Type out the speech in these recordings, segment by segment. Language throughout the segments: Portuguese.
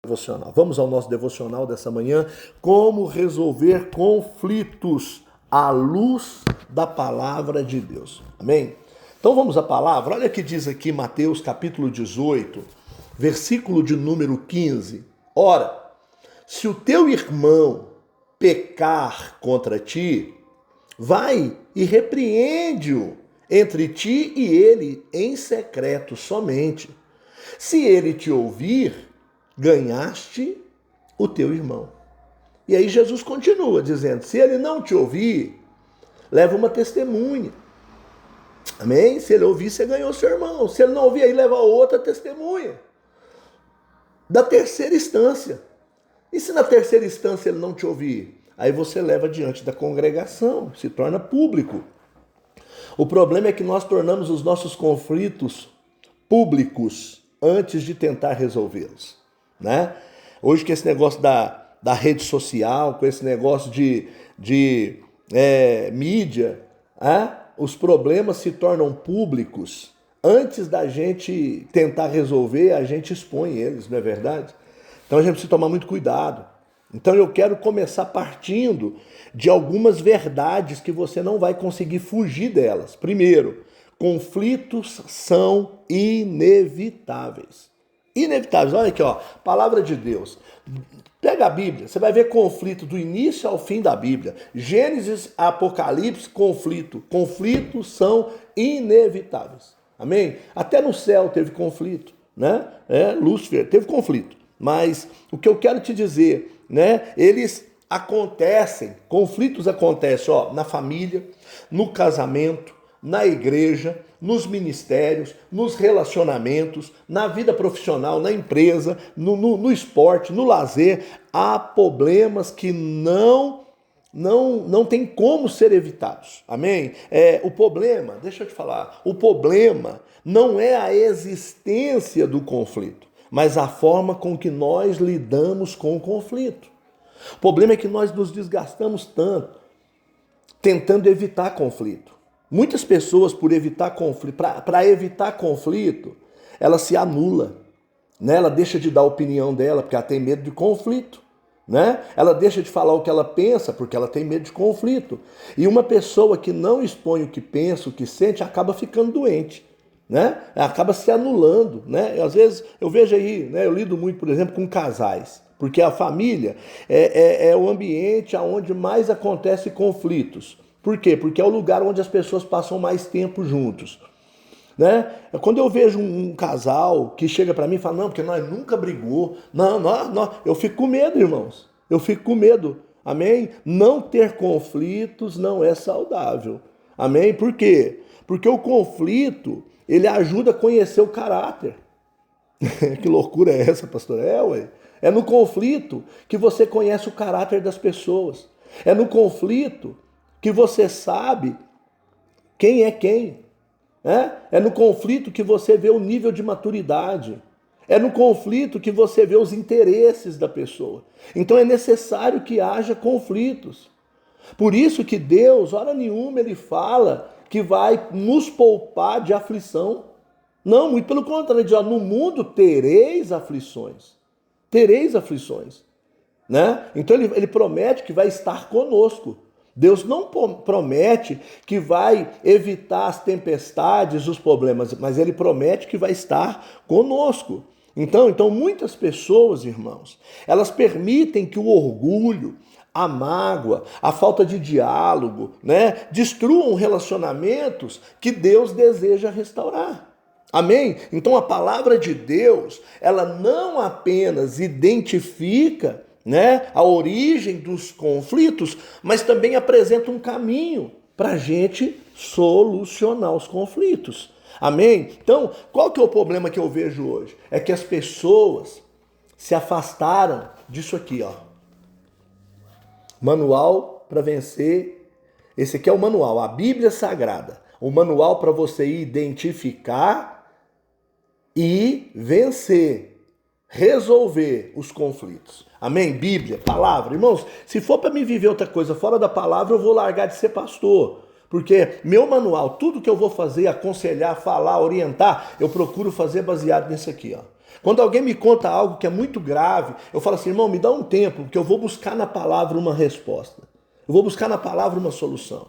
Devocional. Vamos ao nosso devocional dessa manhã. Como resolver conflitos à luz da palavra de Deus. Amém? Então vamos à palavra. Olha o que diz aqui Mateus capítulo 18, versículo de número 15. Ora, se o teu irmão pecar contra ti, vai e repreende-o entre ti e ele em secreto somente. Se ele te ouvir, ganhaste o teu irmão. E aí Jesus continua dizendo, se ele não te ouvir, leva uma testemunha. Amém? Se ele ouvir, você ganhou seu irmão. Se ele não ouvir, aí leva outra testemunha. Da terceira instância. E se na terceira instância ele não te ouvir? Aí você leva diante da congregação, se torna público. O problema é que nós tornamos os nossos conflitos públicos antes de tentar resolvê-los, né? Hoje com esse negócio da rede social, com esse negócio de mídia, os problemas se tornam públicos. Antes da gente tentar resolver, a gente expõe eles, não é verdade? Então a gente precisa tomar muito cuidado. Então eu quero começar partindo de algumas verdades que você não vai conseguir fugir delas. Primeiro, conflitos são inevitáveis. Inevitáveis. Olha aqui, ó, palavra de Deus. Pega a Bíblia, você vai ver conflito do início ao fim da Bíblia. Gênesis, Apocalipse, conflito. Conflitos são inevitáveis. Amém? Até no céu teve conflito, né? Lúcifer teve conflito. Mas o que eu quero te dizer, né? Eles acontecem, conflitos acontecem, ó, na família, no casamento, na igreja, nos ministérios, nos relacionamentos, na vida profissional, na empresa, no esporte, no lazer. Há problemas que não tem como ser evitados. Amém? O problema, deixa eu te falar, o problema não é a existência do conflito, mas a forma com que nós lidamos com o conflito. O problema é que nós nos desgastamos tanto tentando evitar conflito. Muitas pessoas, por evitar conflito, para evitar conflito, ela se anula, né? Ela deixa de dar a opinião dela porque ela tem medo de conflito, né? Ela deixa de falar o que ela pensa porque ela tem medo de conflito. E uma pessoa que não expõe o que pensa, o que sente, acaba ficando doente, né? Acaba se anulando, né? Às vezes eu vejo aí, né? Eu lido muito, por exemplo, com casais, porque a família é o ambiente onde mais acontece conflitos. Por quê? Porque é o lugar onde as pessoas passam mais tempo juntos, né? Quando eu vejo um casal que chega para mim e fala, não, porque nós nunca brigou, não, eu fico com medo, irmãos, eu fico com medo, amém? Não ter conflitos não é saudável, amém? Por quê? Porque o conflito, ele ajuda a conhecer o caráter. Que loucura é essa, pastor? Ué. É no conflito que você conhece o caráter das pessoas. É no conflito que você sabe quem é quem. É no conflito que você vê o nível de maturidade. É no conflito que você vê os interesses da pessoa. Então é necessário que haja conflitos. Por isso que Deus, hora nenhuma, ele fala que vai nos poupar de aflição. Não, muito pelo contrário, ele diz, no mundo tereis aflições. Tereis aflições, né? Então ele promete que vai estar conosco. Deus não promete que vai evitar as tempestades, os problemas, mas ele promete que vai estar conosco. Então muitas pessoas, irmãos, elas permitem que o orgulho, a mágoa, a falta de diálogo, né, destruam relacionamentos que Deus deseja restaurar. Amém? Então a palavra de Deus, ela não apenas identifica, né, a origem dos conflitos, mas também apresenta um caminho para a gente solucionar os conflitos. Amém? Então, qual que é o problema que eu vejo hoje? É que as pessoas se afastaram disso aqui, ó. Manual para vencer. Esse aqui é o manual, a Bíblia Sagrada. O manual para você identificar e vencer, resolver os conflitos. Amém? Bíblia, palavra. Irmãos, se for para mim viver outra coisa fora da palavra, eu vou largar de ser pastor. Porque meu manual, tudo que eu vou fazer, aconselhar, falar, orientar, eu procuro fazer baseado nisso aqui, ó. Quando alguém me conta algo que é muito grave, eu falo assim, irmão, me dá um tempo, porque eu vou buscar na palavra uma resposta. Eu vou buscar na palavra uma solução.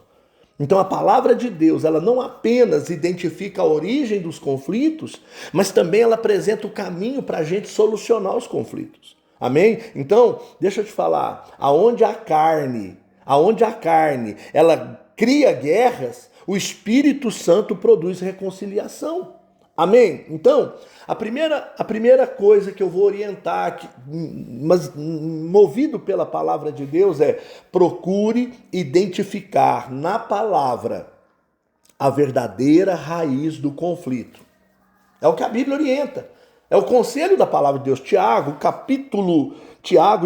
Então a palavra de Deus, ela não apenas identifica a origem dos conflitos, mas também ela apresenta o caminho para a gente solucionar os conflitos. Amém? Então, deixa eu te falar, aonde a carne, ela cria guerras, o Espírito Santo produz reconciliação. Amém? Então, a primeira coisa que eu vou orientar aqui, mas movido pela palavra de Deus, é procure identificar na palavra a verdadeira raiz do conflito. É o que a Bíblia orienta. É o conselho da palavra de Deus. Tiago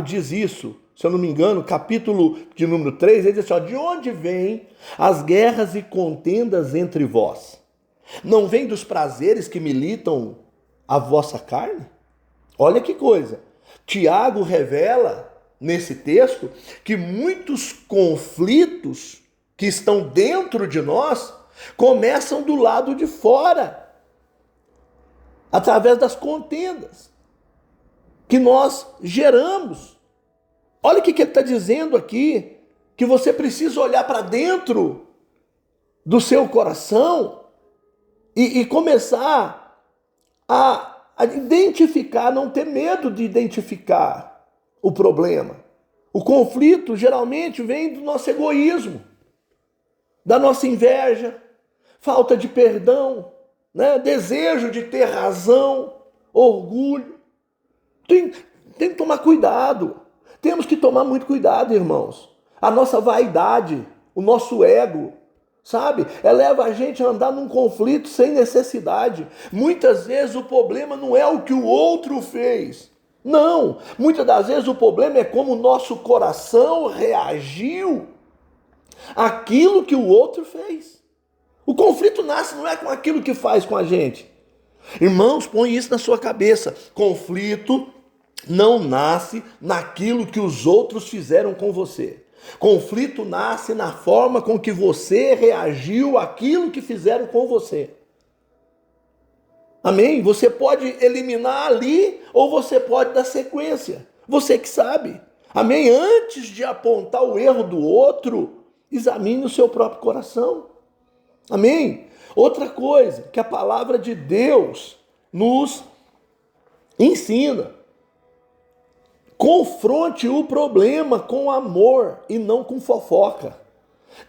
diz isso. Se eu não me engano, capítulo de número 3, ele diz assim, ó, de onde vêm as guerras e contendas entre vós? Não vem dos prazeres que militam a vossa carne? Olha que coisa. Tiago revela nesse texto que muitos conflitos que estão dentro de nós começam do lado de fora, através das contendas que nós geramos. Olha o que ele está dizendo aqui, que você precisa olhar para dentro do seu coração e começar a identificar, não ter medo de identificar o problema. O conflito geralmente vem do nosso egoísmo, da nossa inveja, falta de perdão, né? Desejo de ter razão, orgulho. Tem que tomar cuidado. Temos que tomar muito cuidado, irmãos. A nossa vaidade, o nosso ego, sabe? Leva a gente a andar num conflito sem necessidade. Muitas vezes o problema não é o que o outro fez. Não. Muitas das vezes o problema é como o nosso coração reagiu àquilo que o outro fez. O conflito nasce não é com aquilo que faz com a gente. Irmãos, põe isso na sua cabeça. Conflito não nasce naquilo que os outros fizeram com você. Conflito nasce na forma com que você reagiu àquilo que fizeram com você. Amém? Você pode eliminar ali ou você pode dar sequência. Você que sabe. Amém? Antes de apontar o erro do outro, examine o seu próprio coração. Amém? Outra coisa que a palavra de Deus nos ensina. Confronte o problema com amor e não com fofoca.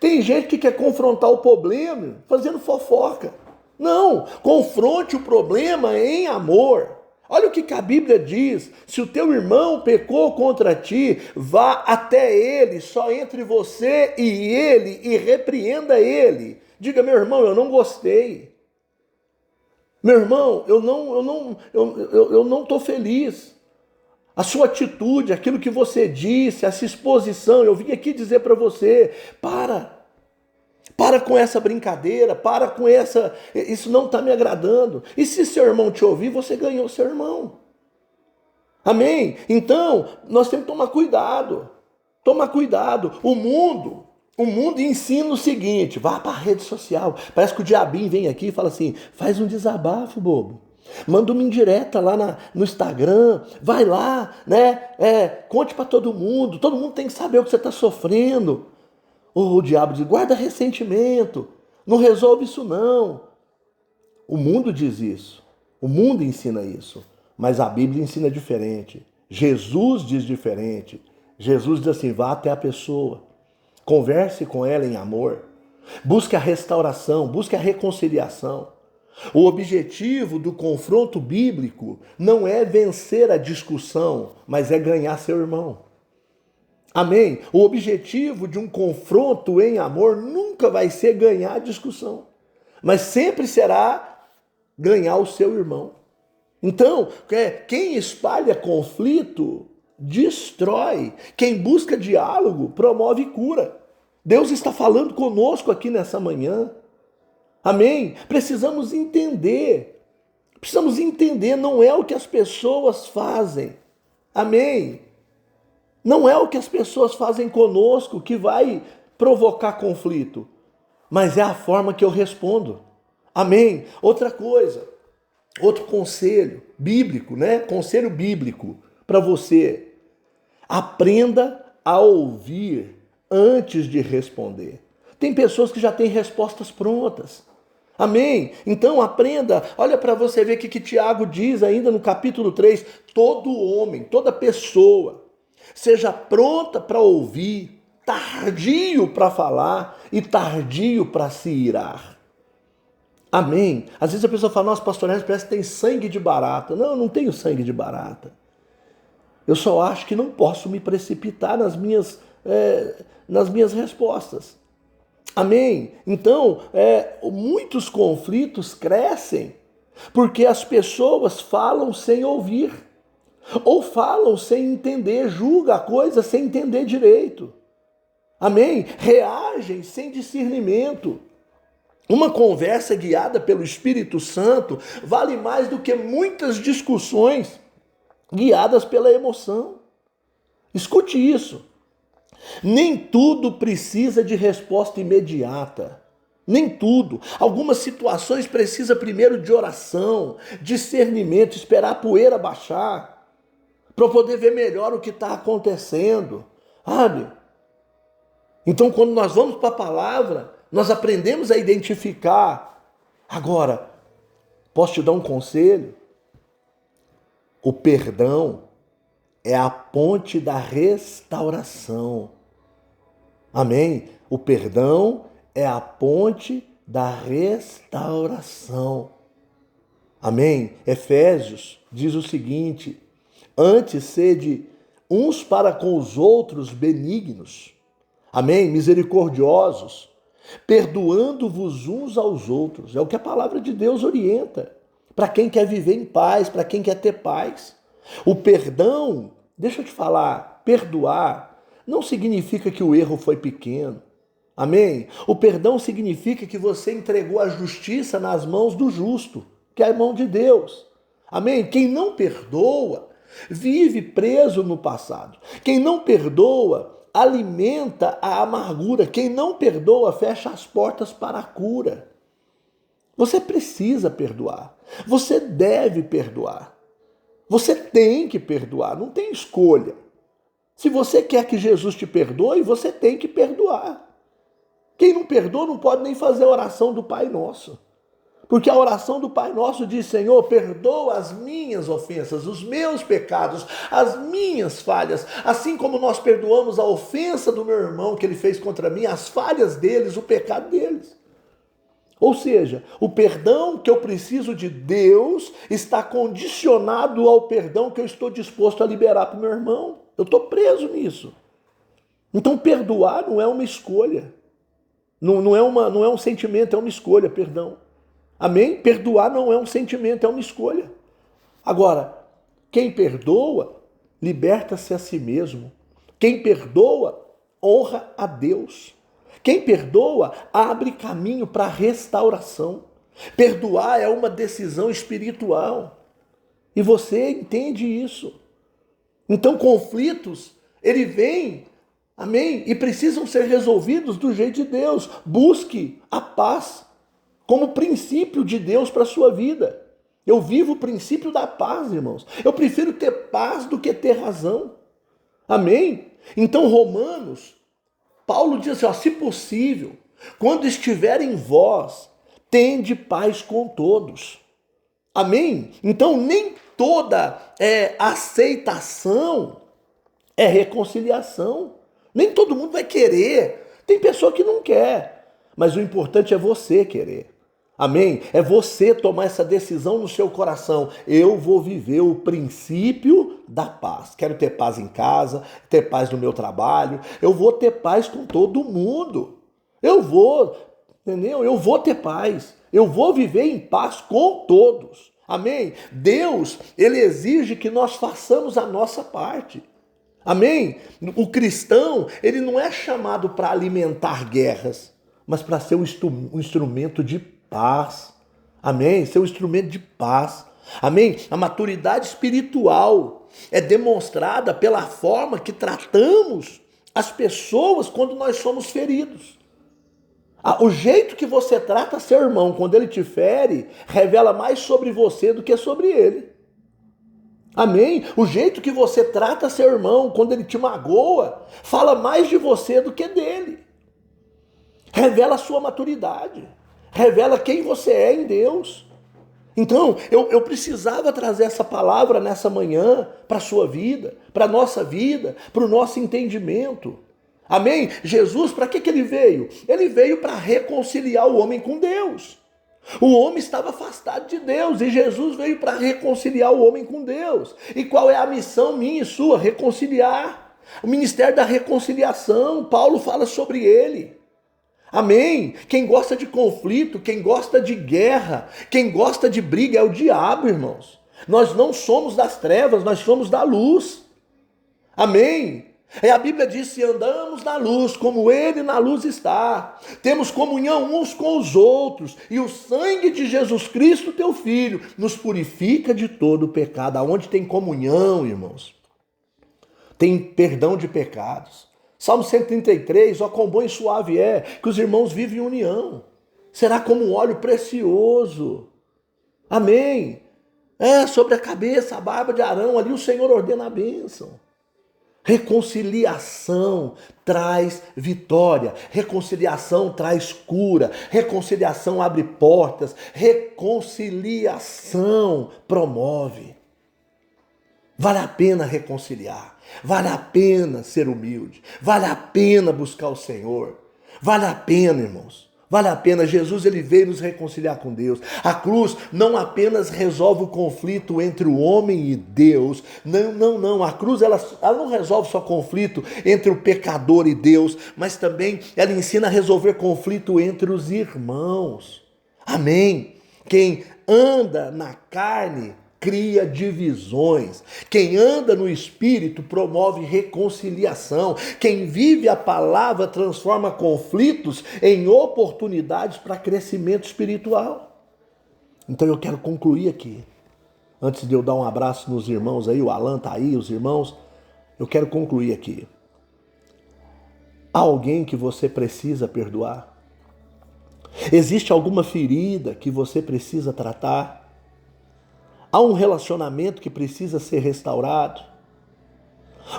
Tem gente que quer confrontar o problema fazendo fofoca. Não, confronte o problema em amor. Olha o que a Bíblia diz. Se o teu irmão pecou contra ti, vá até ele, só entre você e ele, e repreenda ele. Diga, meu irmão, eu não gostei. Meu irmão, eu não estou feliz. A sua atitude, aquilo que você disse, essa exposição, eu vim aqui dizer para você, para com essa brincadeira, para com isso não está me agradando. E se seu irmão te ouvir, você ganhou seu irmão. Amém? Então, nós temos que tomar cuidado. Toma cuidado. O mundo ensina o seguinte, vá para a rede social. Parece que o diabinho vem aqui e fala assim, faz um desabafo, bobo. Manda uma indireta lá no Instagram, vai lá, né? Conte para todo mundo tem que saber o que você está sofrendo. O diabo diz, guarda ressentimento, não resolve isso não. O mundo diz isso, o mundo ensina isso, mas a Bíblia ensina diferente. Jesus diz diferente. Jesus diz assim, vá até a pessoa, converse com ela em amor, busque a restauração, busque a reconciliação. O objetivo do confronto bíblico não é vencer a discussão, mas é ganhar seu irmão. Amém? O objetivo de um confronto em amor nunca vai ser ganhar a discussão, mas sempre será ganhar o seu irmão. Então, quem espalha conflito destrói. Quem busca diálogo promove cura. Deus está falando conosco aqui nessa manhã. Amém? Precisamos entender, não é o que as pessoas fazem, amém? Não é o que as pessoas fazem conosco que vai provocar conflito, mas é a forma que eu respondo, amém? Outra coisa, Outro conselho bíblico, né? Conselho bíblico para você. Aprenda a ouvir antes de responder. Tem pessoas que já têm respostas prontas. Amém? Então aprenda, olha para você ver o que Tiago diz ainda no capítulo 3. Todo homem, toda pessoa, seja pronta para ouvir, tardio para falar e tardio para se irar. Amém? Às vezes a pessoa fala, nossa, pastor Ernest, parece que tem sangue de barata. Não, eu não tenho sangue de barata. Eu só acho que não posso me precipitar nas minhas respostas. Amém? Então, muitos conflitos crescem porque as pessoas falam sem ouvir. Ou falam sem entender, julga a coisa sem entender direito. Amém? Reagem sem discernimento. Uma conversa guiada pelo Espírito Santo vale mais do que muitas discussões guiadas pela emoção. Escute isso. Nem tudo precisa de resposta imediata. Nem tudo. Algumas situações precisam primeiro de oração, discernimento, esperar a poeira baixar, para poder ver melhor o que está acontecendo. Sabe? Então, quando nós vamos para a palavra, nós aprendemos a identificar. Agora, posso te dar um conselho? O perdão é a ponte da restauração. Amém? O perdão é a ponte da restauração. Amém? Efésios diz o seguinte: antes sede uns para com os outros benignos. Amém? Misericordiosos, perdoando-vos uns aos outros. É o que a palavra de Deus orienta. Para quem quer viver em paz, para quem quer ter paz. O perdão, deixa eu te falar, perdoar não significa que o erro foi pequeno. Amém? O perdão significa que você entregou a justiça nas mãos do justo, que é a mão de Deus. Amém? Quem não perdoa vive preso no passado. Quem não perdoa alimenta a amargura. Quem não perdoa fecha as portas para a cura. Você precisa perdoar. Você deve perdoar. Você tem que perdoar, não tem escolha. Se você quer que Jesus te perdoe, você tem que perdoar. Quem não perdoa não pode nem fazer a oração do Pai Nosso. Porque a oração do Pai Nosso diz, Senhor, perdoa as minhas ofensas, os meus pecados, as minhas falhas, assim como nós perdoamos a ofensa do meu irmão que ele fez contra mim, as falhas deles, o pecado deles. Ou seja, o perdão que eu preciso de Deus está condicionado ao perdão que eu estou disposto a liberar para o meu irmão. Eu estou preso nisso. Então perdoar não é uma escolha. Não é um sentimento, é uma escolha, perdão. Amém? Perdoar não é um sentimento, é uma escolha. Agora, quem perdoa, liberta-se a si mesmo. Quem perdoa, honra a Deus. Quem perdoa, abre caminho para a restauração. Perdoar é uma decisão espiritual. E você entende isso. Então, conflitos, ele vem, amém? E precisam ser resolvidos do jeito de Deus. Busque a paz como princípio de Deus para a sua vida. Eu vivo o princípio da paz, irmãos. Eu prefiro ter paz do que ter razão. Amém? Então, Romanos, Paulo diz assim, se possível, quando estiver em vós, tende paz com todos. Amém? Então, nem toda aceitação é reconciliação. Nem todo mundo vai querer. Tem pessoa que não quer. Mas o importante é você querer. Amém? É você tomar essa decisão no seu coração. Eu vou viver o princípio da paz. Quero ter paz em casa, ter paz no meu trabalho. Eu vou ter paz com todo mundo. Entendeu? Eu vou ter paz. Eu vou viver em paz com todos. Amém? Deus, ele exige que nós façamos a nossa parte. Amém? O cristão, ele não é chamado para alimentar guerras, mas para ser um instrumento de paz. Amém? Ser um instrumento de paz. Amém? A maturidade espiritual é demonstrada pela forma que tratamos as pessoas quando nós somos feridos. O jeito que você trata seu irmão quando ele te fere, revela mais sobre você do que sobre ele. Amém? O jeito que você trata seu irmão quando ele te magoa, fala mais de você do que dele. Revela a sua maturidade. Revela quem você é em Deus. Então, eu precisava trazer essa palavra nessa manhã para a sua vida, para a nossa vida, para o nosso entendimento. Amém? Jesus, para que ele veio? Ele veio para reconciliar o homem com Deus. O homem estava afastado de Deus e Jesus veio para reconciliar o homem com Deus. E qual é a missão minha e sua? Reconciliar. O ministério da reconciliação, Paulo fala sobre ele. Amém? Quem gosta de conflito, quem gosta de guerra, quem gosta de briga é o diabo, irmãos. Nós não somos das trevas, nós somos da luz. Amém? A Bíblia diz: se andamos na luz, como ele na luz está, temos comunhão uns com os outros, e o sangue de Jesus Cristo, teu Filho, nos purifica de todo o pecado. Aonde tem comunhão, irmãos, tem perdão de pecados. Salmo 133, ó quão bom e suave é que os irmãos vivem em união. Será como um óleo precioso. Amém? Sobre a cabeça, a barba de Arão, ali o Senhor ordena a bênção. Reconciliação traz vitória, reconciliação traz cura, reconciliação abre portas, reconciliação promove. Vale a pena reconciliar, vale a pena ser humilde, vale a pena buscar o Senhor, vale a pena, irmãos. Vale a pena. Jesus, ele veio nos reconciliar com Deus. A cruz não apenas resolve o conflito entre o homem e Deus. Não. A cruz ela não resolve só conflito entre o pecador e Deus, mas também ela ensina a resolver conflito entre os irmãos. Amém? Quem anda na carne cria divisões. Quem anda no Espírito promove reconciliação. Quem vive a palavra transforma conflitos em oportunidades para crescimento espiritual. Então eu quero concluir aqui. Antes de eu dar um abraço nos irmãos aí, o Alan tá aí, os irmãos, eu quero concluir aqui. Há alguém que você precisa perdoar? Existe alguma ferida que você precisa tratar? Há um relacionamento que precisa ser restaurado?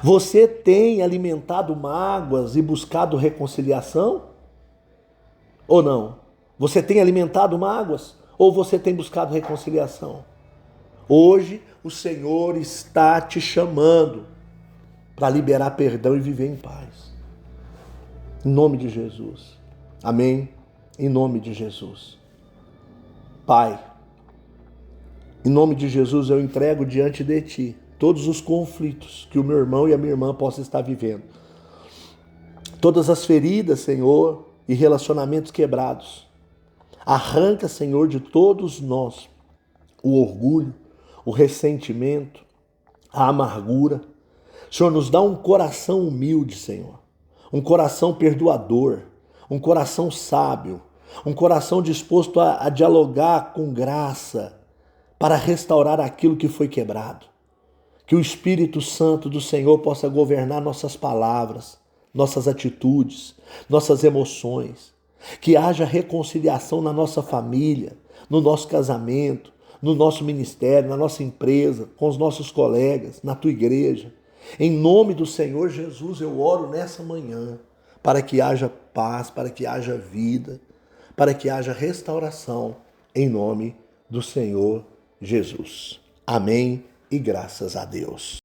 Você tem alimentado mágoas e buscado reconciliação? Ou não? Você tem alimentado mágoas ou você tem buscado reconciliação? Hoje o Senhor está te chamando para liberar perdão e viver em paz. Em nome de Jesus. Amém? Em nome de Jesus. Pai, em nome de Jesus, eu entrego diante de Ti todos os conflitos que o meu irmão e a minha irmã possam estar vivendo. Todas as feridas, Senhor, e relacionamentos quebrados. Arranca, Senhor, de todos nós o orgulho, o ressentimento, a amargura. Senhor, nos dá um coração humilde, Senhor. Um coração perdoador, um coração sábio, um coração disposto a dialogar com graça, para restaurar aquilo que foi quebrado. Que o Espírito Santo do Senhor possa governar nossas palavras, nossas atitudes, nossas emoções. Que haja reconciliação na nossa família, no nosso casamento, no nosso ministério, na nossa empresa, com os nossos colegas, na tua igreja. Em nome do Senhor Jesus, eu oro nessa manhã para que haja paz, para que haja vida, para que haja restauração, em nome do Senhor Jesus. Amém e graças a Deus.